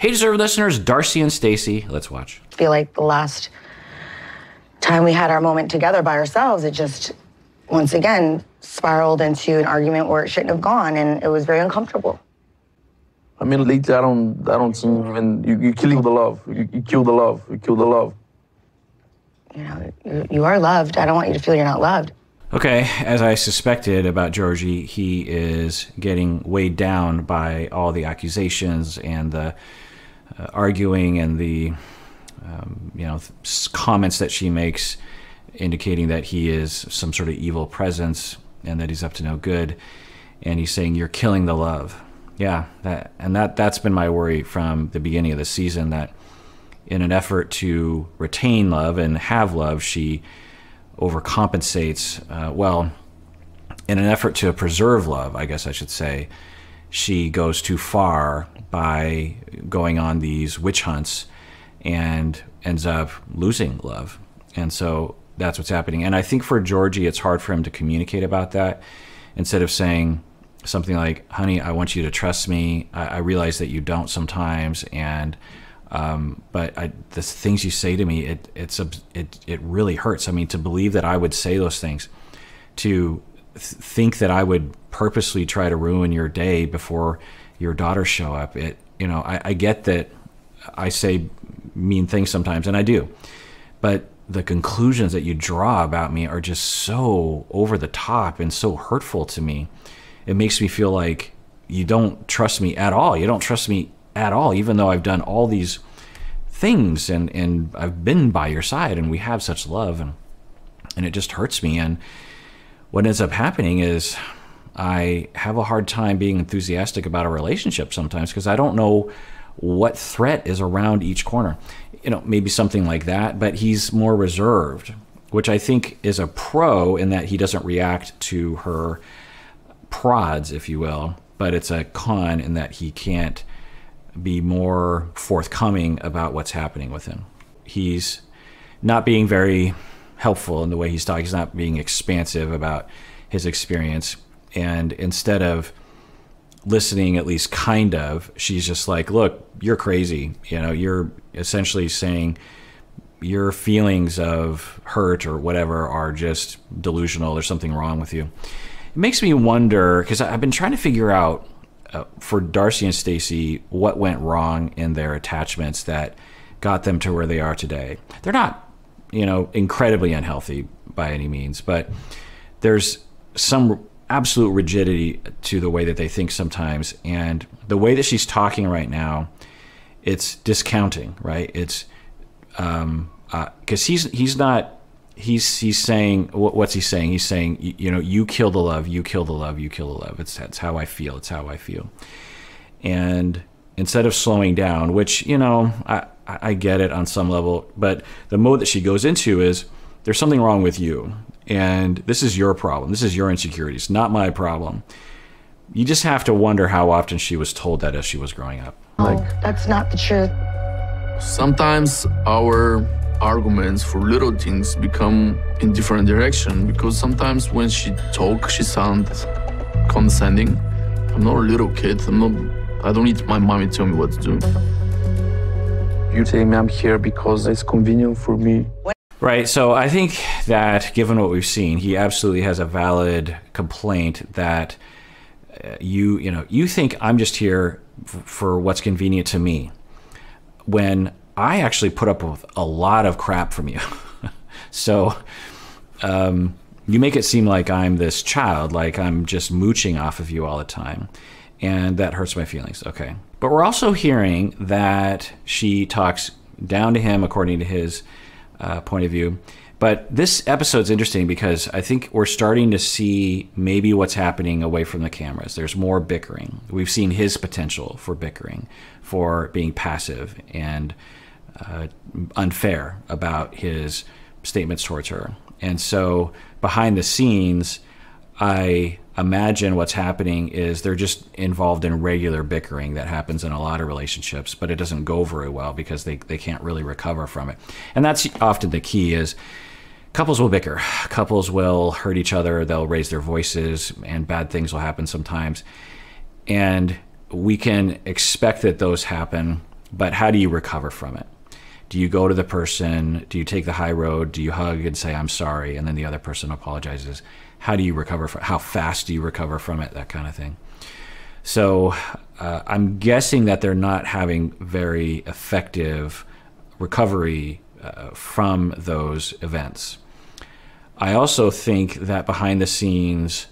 Hey, Deserved listeners, Darcey and Stacey. Let's watch. I feel like the last time we had our moment together by ourselves, it just, once again, spiraled into an argument where it shouldn't have gone, and it was very uncomfortable. I mean, lately, I don't think even, you kill the love. You kill the love. You kill the love. You know, you are loved. I don't want you to feel you're not loved. Okay, as I suspected about Georgie, he is getting weighed down by all the accusations and the arguing and the comments that she makes, indicating that he is some sort of evil presence and that he's up to no good. And he's saying, "You're killing the love." Yeah, that's been my worry from the beginning of the season, that in an effort to retain love and have love, she overcompensates. In an effort to preserve love, I guess I should say, she goes too far by going on these witch hunts and ends up losing love. And so that's what's happening. And I think for Georgie, it's hard for him to communicate about that. Instead of saying something like, "Honey, I want you to trust me. I realize that you don't sometimes, and but the things you say to me, it really hurts. I mean, to believe that I would say those things, to think that I would purposely try to ruin your day before your daughters show up. I get that I say mean things sometimes, and I do, but the conclusions that you draw about me are just so over the top and so hurtful to me. It makes me feel like you don't trust me at all. You don't trust me at all, even though I've done all these things and I've been by your side and we have such love, and it just hurts me. And what ends up happening is I have a hard time being enthusiastic about a relationship sometimes because I don't know what threat is around each corner. Maybe something like that, but he's more reserved, which I think is a pro in that he doesn't react to her prods, if you will, but it's a con in that he can't be more forthcoming about what's happening with him. He's not being very helpful in the way he's talking. He's not being expansive about his experience. And instead of listening, at least kind of, she's just like, "Look, you're crazy. You're essentially saying your feelings of hurt or whatever are just delusional. There's something wrong with you." It makes me wonder, because I've been trying to figure out for Darcey and Stacey what went wrong in their attachments that got them to where they are today. They're not, incredibly unhealthy by any means, but there's some absolute rigidity to the way that they think sometimes. And the way that she's talking right now, it's discounting, right? It's because he's saying, what's he saying? He's saying, you kill the love, you kill the love, you kill the love. That's how I feel. It's how I feel. And instead of slowing down, which, I get it on some level, but the mode that she goes into is, there's something wrong with you, and this is your problem. This is your insecurities, not my problem. You just have to wonder how often she was told that as she was growing up. Oh, that's not the truth. Sometimes our arguments for little things become in different direction, because sometimes when she talks, she sounds condescending. I'm not a little kid. I don't need my mommy to tell me what to do. You tell me I'm here because it's convenient for me. Right, so I think that given what we've seen, he absolutely has a valid complaint that you think I'm just here for what's convenient to me, when I actually put up with a lot of crap from you. So you make it seem like I'm this child, like I'm just mooching off of you all the time, and that hurts my feelings. Okay, but we're also hearing that she talks down to him according to his point of view. But this episode's interesting because I think we're starting to see maybe what's happening away from the cameras. There's more bickering. We've seen his potential for bickering, for being passive and unfair about his statements towards her. And so behind the scenes, I imagine what's happening is they're just involved in regular bickering that happens in a lot of relationships, but it doesn't go very well because they can't really recover from it. And that's often the key, is couples will bicker. Couples will hurt each other. They'll raise their voices, and bad things will happen sometimes. And we can expect that those happen, But how do you recover from it? Do you go to the person? Do you take the high road? Do you hug and say, I'm sorry, and then the other person apologizes? How do you recover from, how fast do you recover from it? That kind of thing. So I'm guessing that they're not having very effective recovery from those events. I also think that behind the scenes,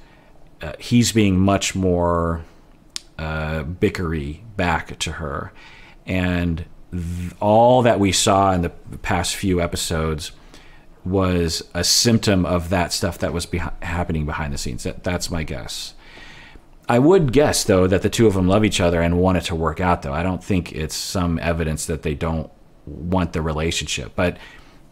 he's being much more bickery back to her. And all that we saw in the past few episodes was a symptom of that stuff that was happening behind the scenes. That's my guess. I would guess, though, that the two of them love each other and want it to work out, though. I don't think it's some evidence that they don't want the relationship. But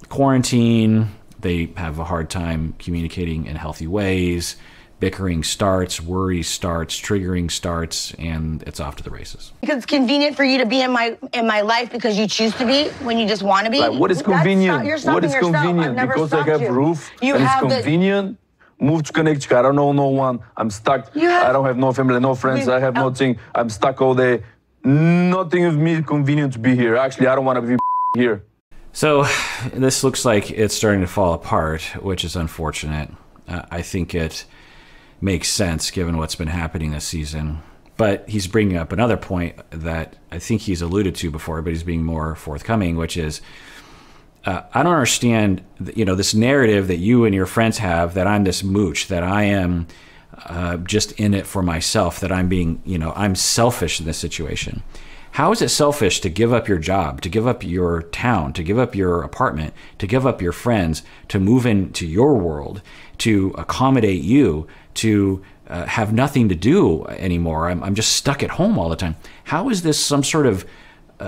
quarantine, they have a hard time communicating in healthy ways. Bickering starts, worry starts, triggering starts, and it's off to the races. Because it's convenient for you to be in my life because you choose to be when you just want to be. Like, what is convenient? What is convenient? Because I have roof and it's convenient. Move to Connecticut. I don't know no one. I'm stuck. I don't have no family, no friends. I have nothing. I'm stuck all day. Nothing is me convenient to be here. Actually, I don't want to be here. So this looks like it's starting to fall apart, which is unfortunate. I think it makes sense given what's been happening this season. But he's bringing up another point that I think he's alluded to before, but he's being more forthcoming, which is, I don't understand, this narrative that you and your friends have that I'm this mooch, that I am just in it for myself, that I'm being, I'm selfish in this situation. How is it selfish to give up your job, to give up your town, to give up your apartment, to give up your friends, to move into your world, to accommodate you, to have nothing to do anymore? I'm just stuck at home all the time. How is this some sort of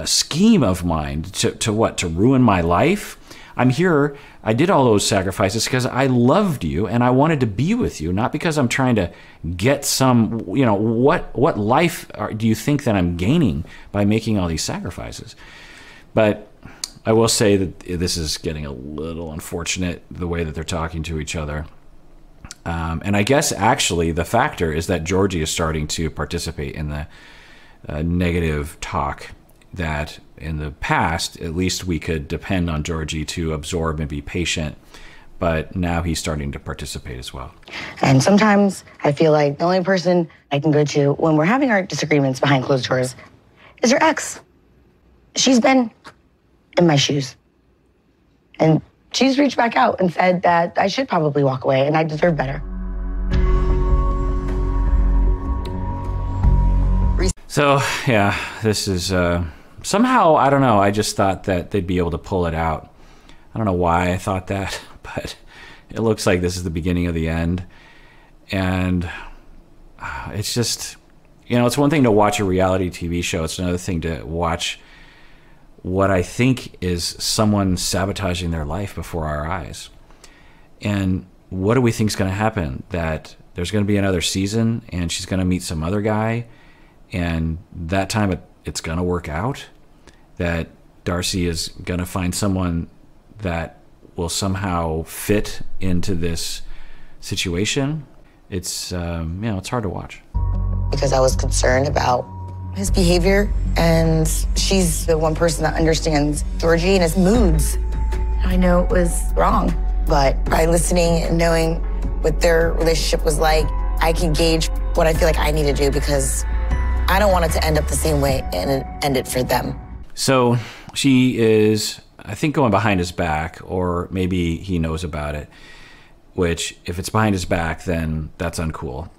scheme of mine to what? To ruin my life? I'm here. I did all those sacrifices because I loved you and I wanted to be with you, not because I'm trying to get some, what life do you think that I'm gaining by making all these sacrifices? But I will say that this is getting a little unfortunate, the way that they're talking to each other. And I guess actually the factor is that Georgie is starting to participate in the negative talk that in the past, at least we could depend on Georgie to absorb and be patient, but now he's starting to participate as well. And sometimes I feel like the only person I can go to when we're having our disagreements behind closed doors is your ex. She's been in my shoes. And she's reached back out and said that I should probably walk away and I deserve better. So, yeah, this is somehow, I don't know, I just thought that they'd be able to pull it out. I don't know why I thought that, but it looks like this is the beginning of the end. And it's just, it's one thing to watch a reality TV show. It's another thing to watch what I think is someone sabotaging their life before our eyes. And what do we think is going to happen? That there's going to be another season and she's going to meet some other guy, and that time it's going to work out? That Darcey is going to find someone that will somehow fit into this situation? It's, it's hard to watch. Because I was concerned about his behavior, and she's the one person that understands Georgie and his moods. I know it was wrong, but by listening and knowing what their relationship was like, I can gauge what I feel like I need to do, because I don't want it to end up the same way and it ended for them. So she is, I think, going behind his back, or maybe he knows about it, which if it's behind his back, then that's uncool.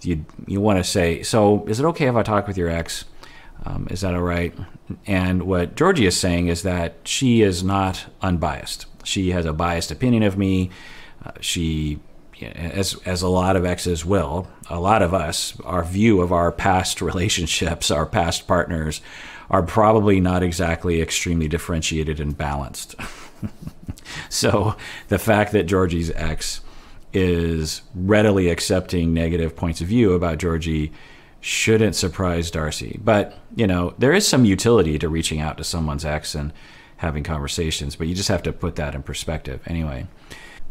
You want to say, so is it okay if I talk with your ex? Is that all right? And what Georgie is saying is that she is not unbiased. She has a biased opinion of me. She, as a lot of exes will, a lot of us, our view of our past relationships, our past partners, are probably not exactly extremely differentiated and balanced. So the fact that Georgie's ex is readily accepting negative points of view about Georgie shouldn't surprise Darcey. But, there is some utility to reaching out to someone's ex and having conversations, but you just have to put that in perspective anyway.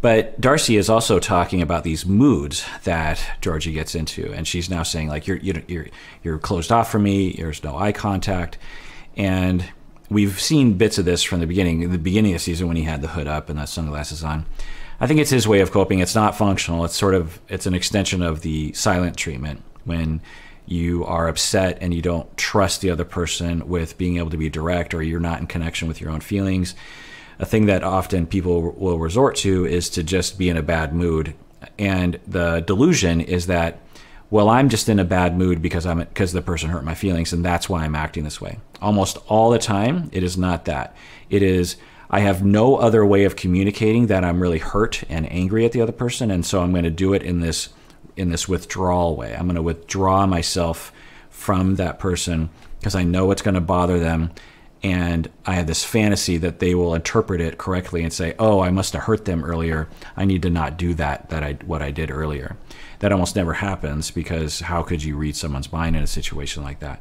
But Darcey is also talking about these moods that Georgie gets into, and she's now saying, like, you're closed off from me, there's no eye contact. And we've seen bits of this from the beginning of the season when he had the hood up and the sunglasses on. I think it's his way of coping. It's not functional. It's an extension of the silent treatment when you are upset and you don't trust the other person with being able to be direct, or you're not in connection with your own feelings. A thing that often people will resort to is to just be in a bad mood. And the delusion is that, well, I'm just in a bad mood because the person hurt my feelings, and that's why I'm acting this way. Almost all the time, it is not that. It is, I have no other way of communicating that I'm really hurt and angry at the other person, and so I'm going to do it in this withdrawal way. I'm going to withdraw myself from that person because I know it's going to bother them, and I have this fantasy that they will interpret it correctly and say, oh, I must have hurt them earlier. I need to not do what I did earlier. That almost never happens, because how could you read someone's mind in a situation like that?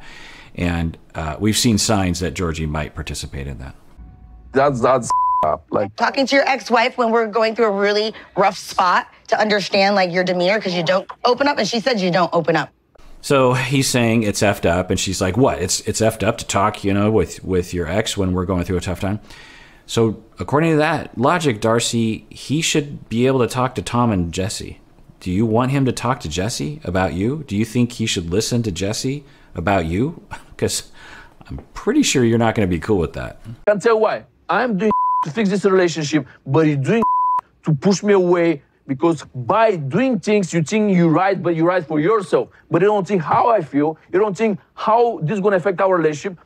And we've seen signs that Georgie might participate in that. That's like talking to your ex-wife when we're going through a really rough spot to understand like your demeanor because you don't open up, and she said you don't open up. So he's saying it's effed up, and she's like, what? It's effed up to talk, with your ex when we're going through a tough time. So according to that logic, Darcey, he should be able to talk to Tom and Jesse. Do you want him to talk to Jesse about you? Do you think he should listen to Jesse about you? Because I'm pretty sure you're not going to be cool with that. I can tell why. I'm doing to fix this relationship, but he's doing to push me away, because by doing things, you think you're right, but you're right for yourself. But you don't think how I feel. You don't think how this is going to affect our relationship.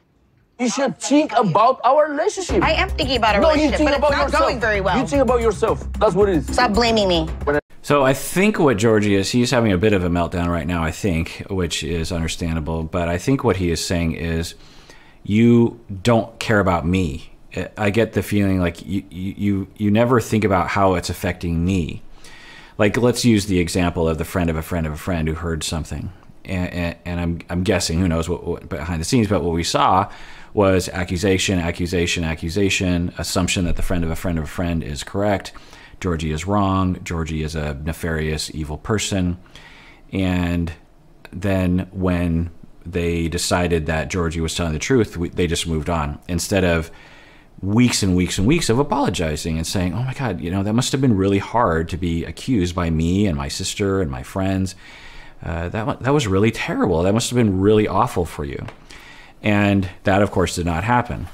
You should think about our relationship. I am thinking about our relationship, but it's not going very well. You think about yourself. That's what it is. Stop blaming me. So I think what Georgie is, he's having a bit of a meltdown right now, I think, which is understandable. But I think what he is saying is, you don't care about me. I get the feeling like you never think about how it's affecting me. Like, let's use the example of the friend of a friend of a friend who heard something. And I'm guessing, who knows what behind the scenes, but what we saw was accusation, assumption that the friend of a friend of a friend is correct. Georgie is wrong. Georgie is a nefarious, evil person. And then when they decided that Georgie was telling the truth, they just moved on. Instead of weeks and weeks and weeks of apologizing and saying, oh my God, that must have been really hard to be accused by me and my sister and my friends. That was really terrible. That must have been really awful for you. And that, of course, did not happen.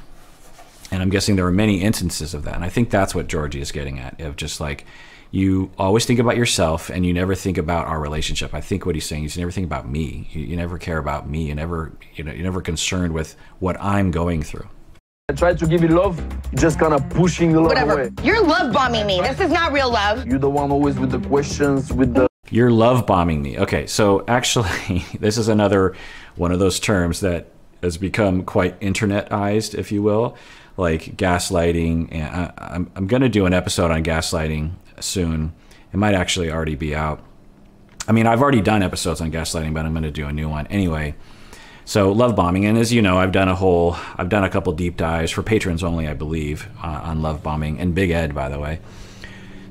And I'm guessing there were many instances of that. And I think that's what Georgie is getting at, of just like, you always think about yourself and you never think about our relationship. I think what he's saying is, you never think about me. You never care about me. You're never concerned with what I'm going through. I tried to give you love, you're just kind of pushing the love away. You're love bombing me. This is not real love. You're the one always with the questions, with the... You're love bombing me. Okay, so actually, this is another one of those terms that has become quite internetized, if you will, like gaslighting. And I'm going to do an episode on gaslighting soon. It might actually already be out. I mean, I've already done episodes on gaslighting, but I'm going to do a new one anyway. So love bombing, and as you know, I've done a couple deep dives for patrons only, I believe, on love bombing, and Big Ed, by the way.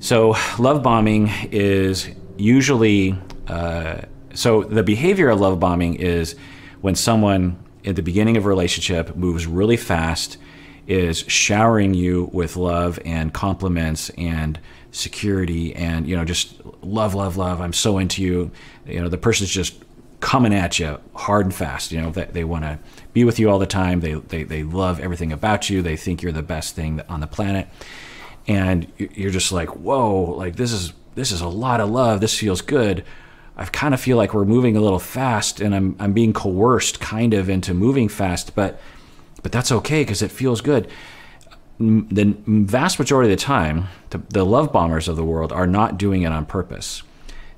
So love bombing is usually, so the behavior of love bombing is when someone at the beginning of a relationship moves really fast, is showering you with love and compliments and security and, just love, I'm so into you. The person's just coming at you hard and fast. They want to be with you all the time. They love everything about you. They think you're the best thing on the planet. And you're just like, whoa, like this is a lot of love. This feels good. I kind of feel like we're moving a little fast, and I'm being coerced kind of into moving fast, but that's okay because it feels good. The vast majority of the time, the love bombers of the world are not doing it on purpose.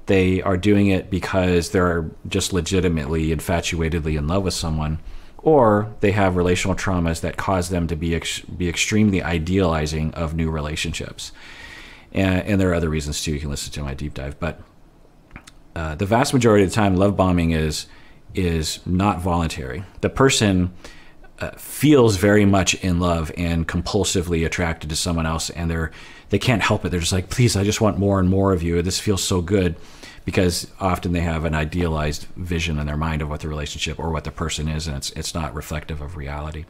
They are doing it because they're just legitimately, infatuatedly in love with someone, or they have relational traumas that cause them to be extremely idealizing of new relationships. And there are other reasons too. You can listen to my deep dive. But the vast majority of the time, love bombing is not voluntary. The person feels very much in love and compulsively attracted to someone else, and they can't help it. They're just like, please, I just want more and more of you. This feels so good, because often they have an idealized vision in their mind of what the relationship or what the person is, and it's not reflective of reality.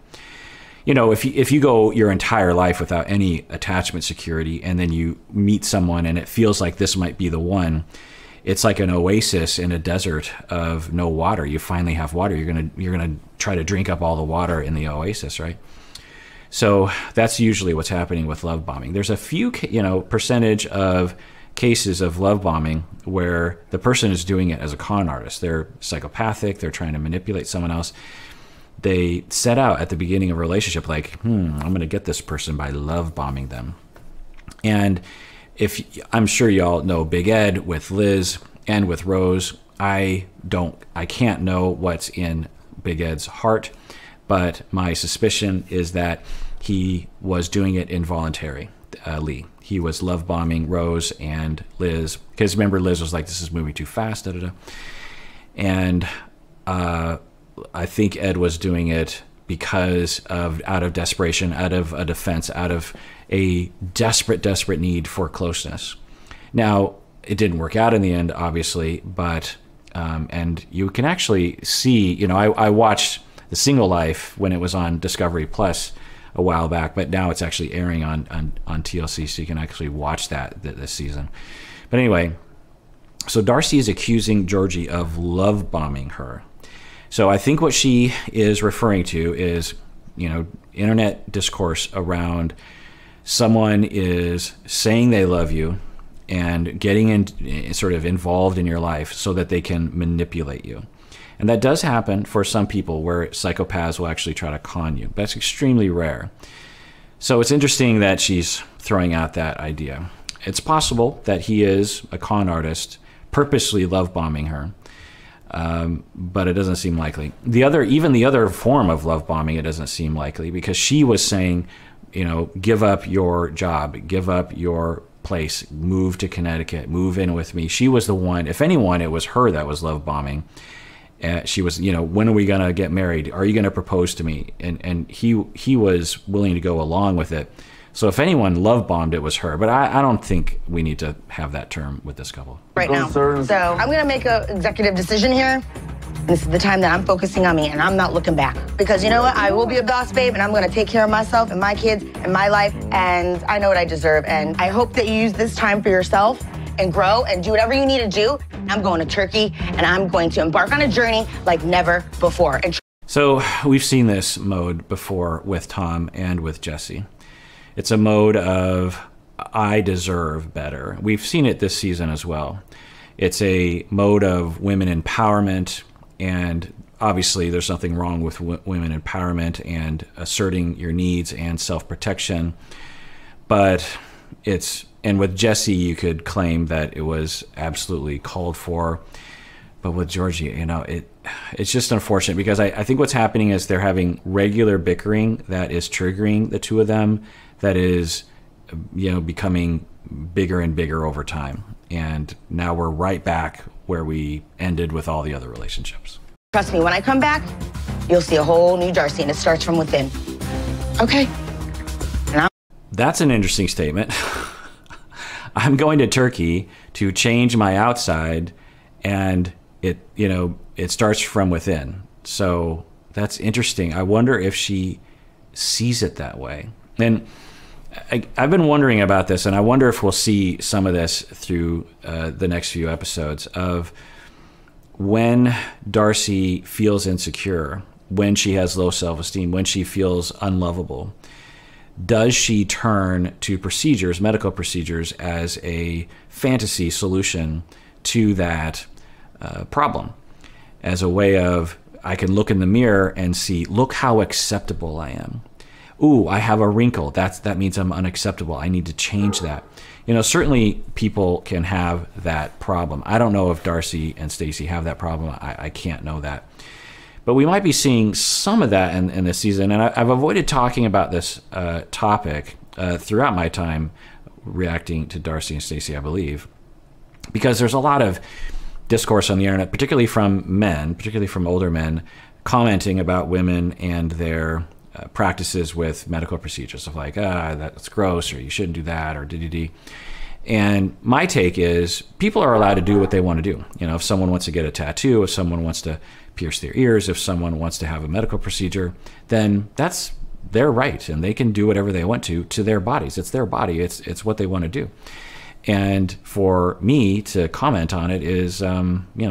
you know, if you go your entire life without any attachment security, and then you meet someone and it feels like this might be the one, it's like an oasis in a desert of no water. You finally have water. You're gonna try to drink up all the water in the oasis, right? So that's usually what's happening with love bombing. There's a few, you know, percentage of cases of love bombing where the person is doing it as a con artist. They're psychopathic. They're trying to manipulate someone else. They set out at the beginning of a relationship like, I'm going to get this person by love bombing them. And I'm sure y'all know Big Ed with Liz and with Rose. I can't know what's in Big Ed's heart, but my suspicion is that he was doing it involuntarily. He was love bombing Rose and Liz, because remember, Liz was like, this is moving too fast, and I think Ed was doing it because out of desperation, out of a defense, out of a desperate need for closeness. Now, it didn't work out in the end, obviously, but and you can actually see, you know, I watched The Single Life when it was on Discovery Plus a while back, but now it's actually airing on TLC, so you can actually watch that this season. But anyway, so Darcey is accusing Georgie of love bombing her. So I think what she is referring to is, you know, internet discourse around someone is saying they love you and getting in, sort of involved in your life so that they can manipulate you. And that does happen for some people, where psychopaths will actually try to con you. That's extremely rare. So it's interesting that she's throwing out that idea. It's possible that he is a con artist purposely love bombing her. But it doesn't seem likely. Even the other form of love bombing, it doesn't seem likely, because she was saying, you know, give up your job, give up your place, move to Connecticut, move in with me. She was the one. If anyone, it was her that was love bombing. She was, you know, when are we gonna get married? Are you gonna propose to me? And he was willing to go along with it. So if anyone love bombed, it was her. But I don't think we need to have that term with this couple. Right now. So I'm going to make an executive decision here. And this is the time that I'm focusing on me, and I'm not looking back. Because you know what? I will be a boss babe, and I'm going to take care of myself and my kids and my life. And I know what I deserve. And I hope that you use this time for yourself and grow and do whatever you need to do. I'm going to Turkey, and I'm going to embark on a journey like never before. So we've seen this mode before with Tom and with Jesse. It's a mode of, I deserve better. We've seen it this season as well. It's a mode of women empowerment, and obviously there's nothing wrong with women empowerment and asserting your needs and self-protection. But and with Jesse, you could claim that it was absolutely called for. But with Georgie, you know, it's just unfortunate, because I think what's happening is they're having regular bickering that is triggering the two of them, that is, you know, becoming bigger and bigger over time. And now we're right back where we ended with all the other relationships. Trust me, when I come back, you'll see a whole new Darcey, and it starts from within. Okay. That's an interesting statement. I'm going to Turkey to change my outside, and it starts from within. So that's interesting. I wonder if she sees it that way. And I've been wondering about this, and I wonder if we'll see some of this through the next few episodes, of when Darcey feels insecure, when she has low self-esteem, when she feels unlovable. Does she turn to procedures, medical procedures, as a fantasy solution to that problem? As a way of, I can look in the mirror and see, look how acceptable I am. Ooh, I have a wrinkle. That means I'm unacceptable. I need to change that. You know, certainly people can have that problem. I don't know if Darcey and Stacey have that problem. I can't know that. But we might be seeing some of that in this season. And I've avoided talking about this topic throughout my time reacting to Darcey and Stacey, I believe, because there's a lot of discourse on the internet, particularly from men, particularly from older men, commenting about women and their practices with medical procedures of like, that's gross, or you shouldn't do that, or d. And my take is, people are allowed to do what they want to do. You know, if someone wants to get a tattoo, if someone wants to pierce their ears, if someone wants to have a medical procedure, then that's they're right, and they can do whatever they want to their bodies. It's their body. It's what they want to do. And for me to comment on it is,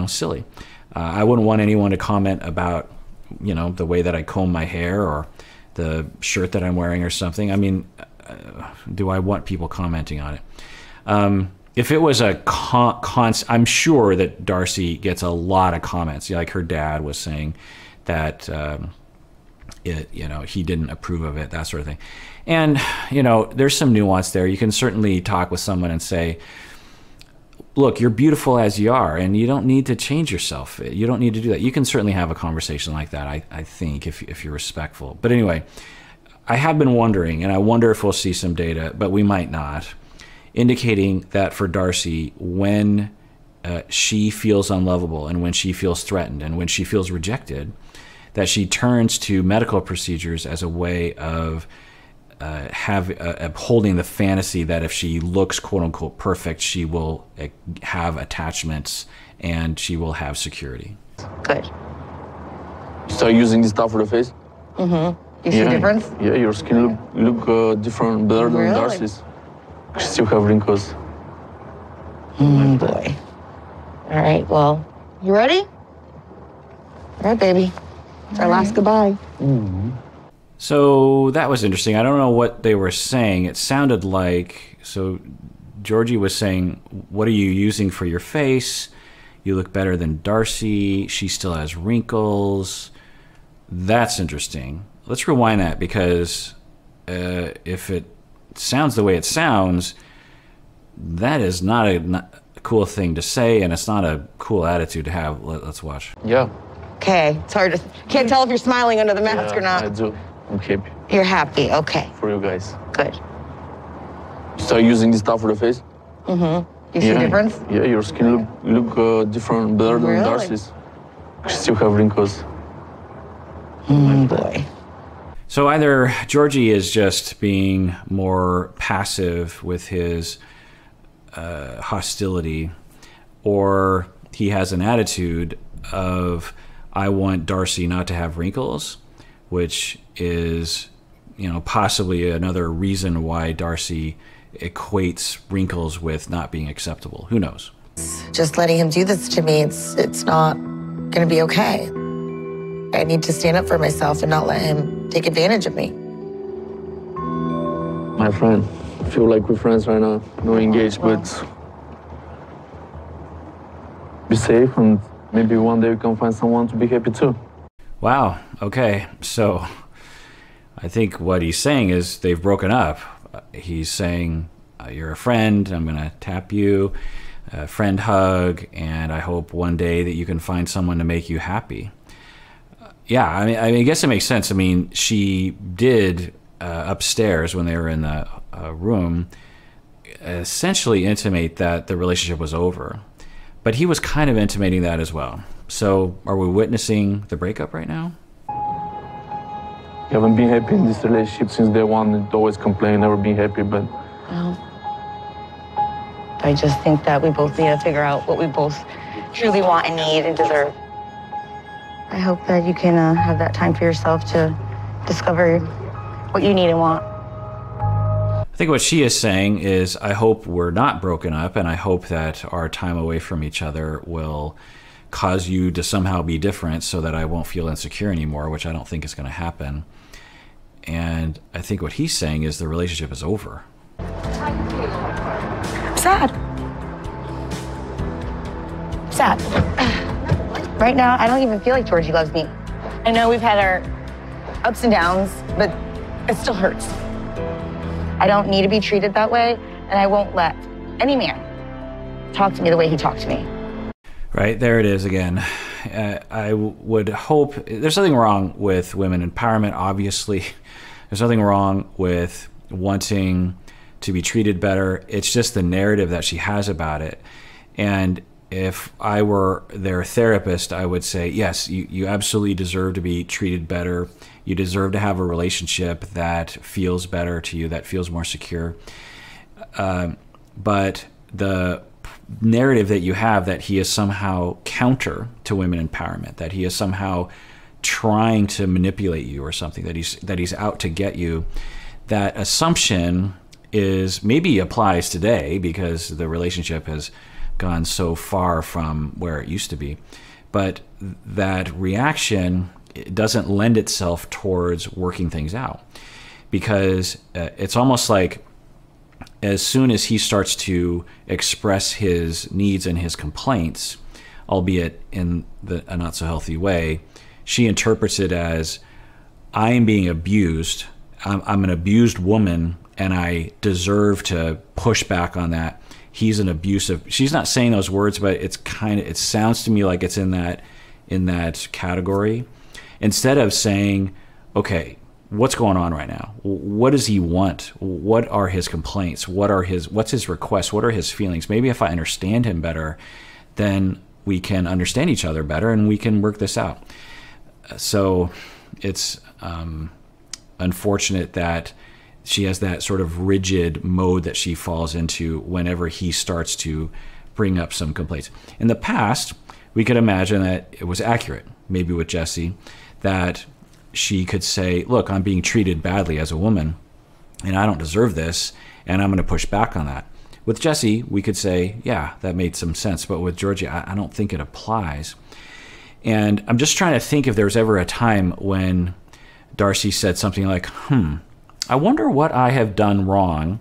silly. I wouldn't want anyone to comment about, the way that I comb my hair or the shirt that I'm wearing or something. I mean, do I want people commenting on it? If it was I'm sure that Darcey gets a lot of comments. Like her dad was saying that, he didn't approve of it, that sort of thing. And, there's some nuance there. You can certainly talk with someone and say, look, you're beautiful as you are, and you don't need to change yourself. You don't need to do that. You can certainly have a conversation like that, I think, if you're respectful. But anyway, I have been wondering, and I wonder if we'll see some data, but we might not, indicating that for Darcey, when she feels unlovable and when she feels threatened and when she feels rejected, that she turns to medical procedures as a way of upholding the fantasy that if she looks quote unquote perfect, she will have attachments and she will have security. Good. Start using this stuff for the face? Mm-hmm. You see a difference? Yeah, your skin look different, better than Darcey's. You still have wrinkles. Boy. All right, well, you ready? All right, baby. It's our last goodbye. So that was interesting. I don't know what they were saying. It sounded like, so Georgie was saying, what are you using for your face? You look better than Darcey. She still has wrinkles. That's interesting. Let's rewind that, because if it sounds the way it sounds, that is not a cool thing to say, and it's not a cool attitude to have. Let's watch. Yeah. Okay, it's hard to, can't tell if you're smiling under the mask or not. I do. I'm happy. You're happy, okay. For you guys. Good. Start using this stuff for the face? Mm-hmm. You see a difference? Yeah, your skin look different, better than Darcey's. You still have wrinkles. Boy. So either Georgie is just being more passive with his hostility, or he has an attitude of, I want Darcey not to have wrinkles, which is, possibly another reason why Darcey equates wrinkles with not being acceptable. Who knows? Just letting him do this to me, it's not gonna be okay. I need to stand up for myself and not let him take advantage of me. My friend, I feel like we're friends right now. No engaged, but be safe, and maybe one day we can find someone to be happy too. Wow, okay, so I think what he's saying is they've broken up. He's saying, you're a friend, I'm gonna tap you, a friend hug, and I hope one day that you can find someone to make you happy. Yeah, I mean, I guess it makes sense. I mean, she did upstairs when they were in the room essentially intimate that the relationship was over. But he was kind of intimating that as well. So are we witnessing the breakup right now? You haven't been happy in this relationship since day one. You always complain, never been happy, but... Well, I just think that we both need to figure out what we both truly want and need and deserve. I hope that you can have that time for yourself to discover what you need and want. I think what she is saying is, I hope we're not broken up, and I hope that our time away from each other will cause you to somehow be different so that I won't feel insecure anymore, which I don't think is going to happen. And I think what he's saying is the relationship is over. Sad. Sad. Right now, I don't even feel like Georgie loves me. I know we've had our ups and downs, but it still hurts. I don't need to be treated that way, and I won't let any man talk to me the way he talked to me. Right, there it is again. I would hope, there's nothing wrong with women empowerment, obviously. There's nothing wrong with wanting to be treated better. It's just the narrative that she has about it. And if I were their therapist, I would say, yes, you absolutely deserve to be treated better. You deserve to have a relationship that feels better to you, that feels more secure. But the narrative that you have that he is somehow counter to women empowerment, that he is somehow trying to manipulate you or something, that he's out to get you, that assumption is maybe applies today because the relationship has gone so far from where it used to be. But that reaction doesn't lend itself towards working things out, because it's almost like as soon as he starts to express his needs and his complaints, albeit in a not so healthy way, she interprets it as, I am being abused. I'm an abused woman, and I deserve to push back on that. He's an abusive. She's not saying those words, but it sounds to me like it's in that category. Instead of saying, okay, what's going on right now? What does he want? What are his complaints? What's his requests? What are his feelings? Maybe if I understand him better, then we can understand each other better and we can work this out. So it's unfortunate that she has that sort of rigid mode that she falls into whenever he starts to bring up some complaints. In the past, we could imagine that it was accurate, maybe with Jesse, that she could say, look, I'm being treated badly as a woman, and I don't deserve this, and I'm going to push back on that. With Jesse, we could say, yeah, that made some sense, but with Georgie, I don't think it applies. And I'm just trying to think if there was ever a time when Darcey said something like, I wonder what I have done wrong,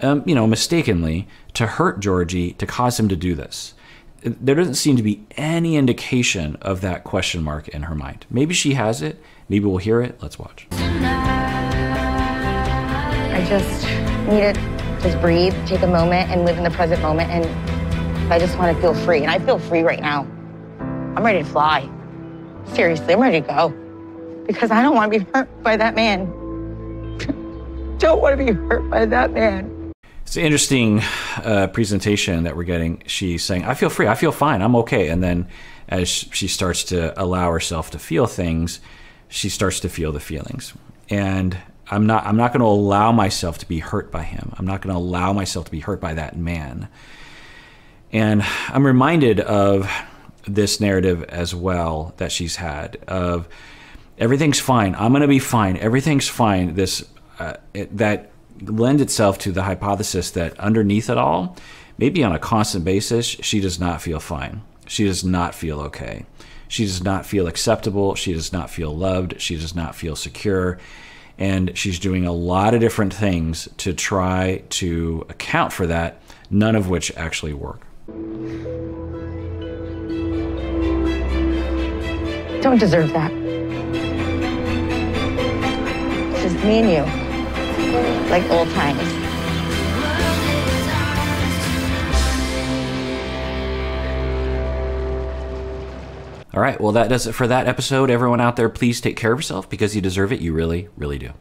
mistakenly, to hurt Georgie, to cause him to do this. There doesn't seem to be any indication of that question mark in her mind. Maybe she has it. Maybe we'll hear it. Let's watch. I just need to just breathe, take a moment, and live in the present moment. And I just want to feel free. And I feel free right now. I'm ready to fly. Seriously, I'm ready to go. Because I don't want to be hurt by that man. Don't want to be hurt by that man. It's an interesting presentation that we're getting. She's saying, I feel free, I feel fine, I'm okay. And then as she starts to allow herself to feel things, she starts to feel the feelings. And I'm not going to allow myself to be hurt by him. I'm not going to allow myself to be hurt by that man. And I'm reminded of this narrative as well that she's had of everything's fine, I'm going to be fine, everything's fine. This that lend itself to the hypothesis that underneath it all, maybe on a constant basis, she does not feel fine. She does not feel okay. She does not feel acceptable. She does not feel loved. She does not feel secure. And she's doing a lot of different things to try to account for that, none of which actually work. Don't deserve that. It's just me and you. Like old times. All right, well, that does it for that episode. Everyone out there, please take care of yourself because you deserve it. You really, really do.